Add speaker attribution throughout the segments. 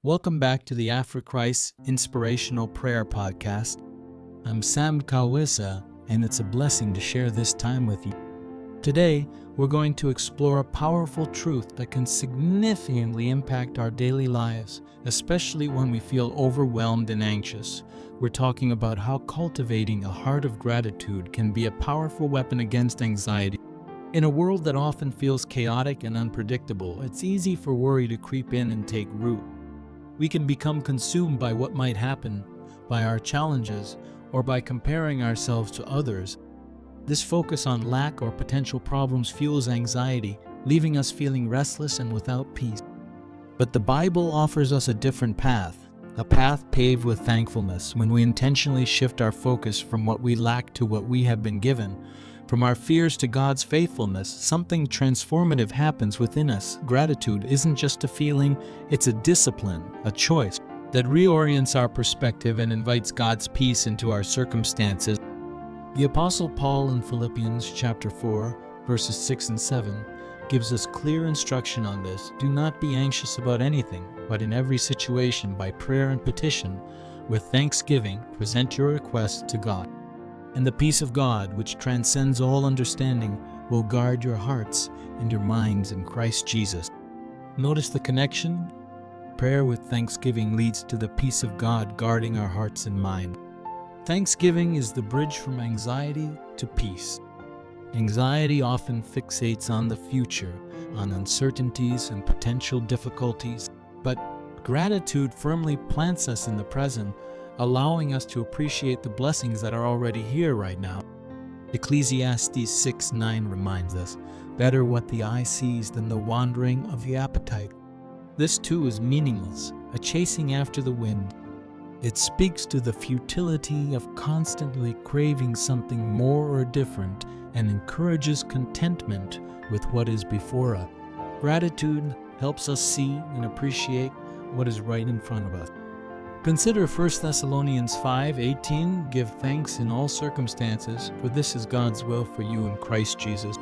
Speaker 1: Welcome back to the After Christ Inspirational Prayer Podcast. I'm Sam Kawisa, and it's a blessing to share this time with you. Today, we're going to explore a powerful truth that can significantly impact our daily lives, especially when we feel overwhelmed and anxious. We're talking about how cultivating a heart of gratitude can be a powerful weapon against anxiety. In a world that often feels chaotic and unpredictable, it's easy for worry to creep in and take root. We can become consumed by what might happen, by our challenges, or by comparing ourselves to others. This focus on lack or potential problems fuels anxiety, leaving us feeling restless and without peace. But the Bible offers us a different path, a path paved with thankfulness. When we intentionally shift our focus from what we lack to what we have been given, from our fears to God's faithfulness, something transformative happens within us. Gratitude isn't just a feeling, it's a discipline, a choice that reorients our perspective and invites God's peace into our circumstances. The Apostle Paul in Philippians chapter 4, verses 6 and 7 gives us clear instruction on this. Do not be anxious about anything, but in every situation, by prayer and petition, with thanksgiving, present your requests to God. And the peace of God, which transcends all understanding, will guard your hearts and your minds in Christ Jesus. Notice the connection? Prayer with thanksgiving leads to the peace of God guarding our hearts and mind. Thanksgiving is the bridge from anxiety to peace. Anxiety often fixates on the future, on uncertainties and potential difficulties, but gratitude firmly plants us in the present, allowing us to appreciate the blessings that are already here right now. Ecclesiastes 6:9 reminds us, better what the eye sees than the wandering of the appetite. This too is meaningless, a chasing after the wind. It speaks to the futility of constantly craving something more or different and encourages contentment with what is before us. Gratitude helps us see and appreciate what is right in front of us. Consider 1 Thessalonians 5:18, give thanks in all circumstances, for this is God's will for you in Christ Jesus.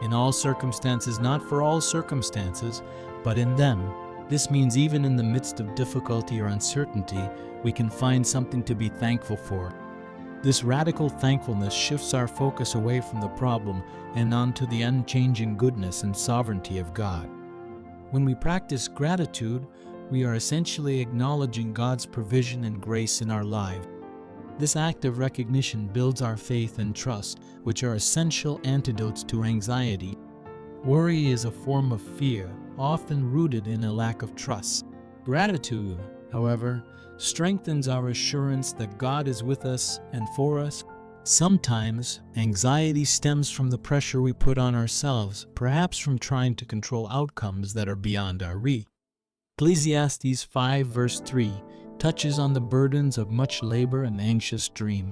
Speaker 1: In all circumstances, not for all circumstances, but in them. This means even in the midst of difficulty or uncertainty, we can find something to be thankful for. This radical thankfulness shifts our focus away from the problem and onto the unchanging goodness and sovereignty of God. When we practice gratitude, we are essentially acknowledging God's provision and grace in our lives. This act of recognition builds our faith and trust, which are essential antidotes to anxiety. Worry is a form of fear, often rooted in a lack of trust. Gratitude, however, strengthens our assurance that God is with us and for us. Sometimes, anxiety stems from the pressure we put on ourselves, perhaps from trying to control outcomes that are beyond our reach. Ecclesiastes 5 verse 3 touches on the burdens of much labor and anxious dream.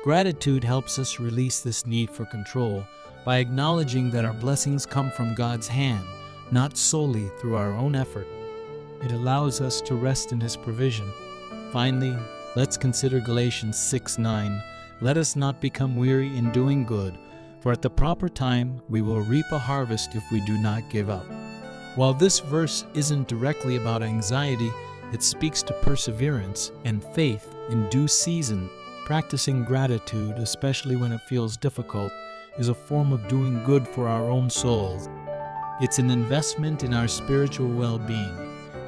Speaker 1: Gratitude helps us release this need for control by acknowledging that our blessings come from God's hand, not solely through our own effort. It allows us to rest in His provision. Finally, let's consider Galatians 6:9. Let us not become weary in doing good, for at the proper time we will reap a harvest if we do not give up. While this verse isn't directly about anxiety, it speaks to perseverance and faith in due season. Practicing gratitude, especially when it feels difficult, is a form of doing good for our own souls. It's an investment in our spiritual well-being,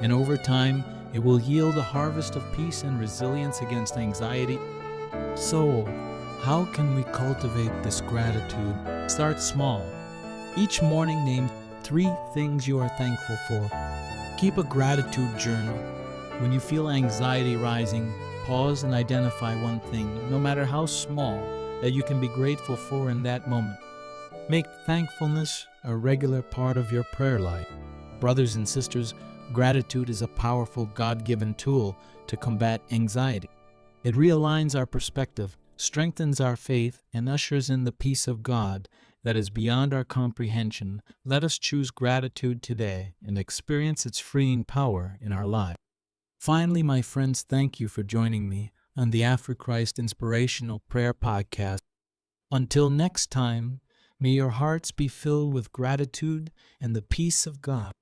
Speaker 1: and over time, it will yield a harvest of peace and resilience against anxiety. So, how can we cultivate this gratitude? Start small. Each morning, name 3 things you are thankful for. Keep a gratitude journal. When you feel anxiety rising, pause and identify one thing, no matter how small, that you can be grateful for in that moment. Make thankfulness a regular part of your prayer life. Brothers and sisters, gratitude is a powerful God-given tool to combat anxiety. It realigns our perspective, strengthens our faith, and ushers in the peace of God that is beyond our comprehension. Let us choose gratitude today and experience its freeing power in our lives. Finally, my friends, thank you for joining me on the After Christ Inspirational Prayer Podcast. Until next time, may your hearts be filled with gratitude and the peace of God.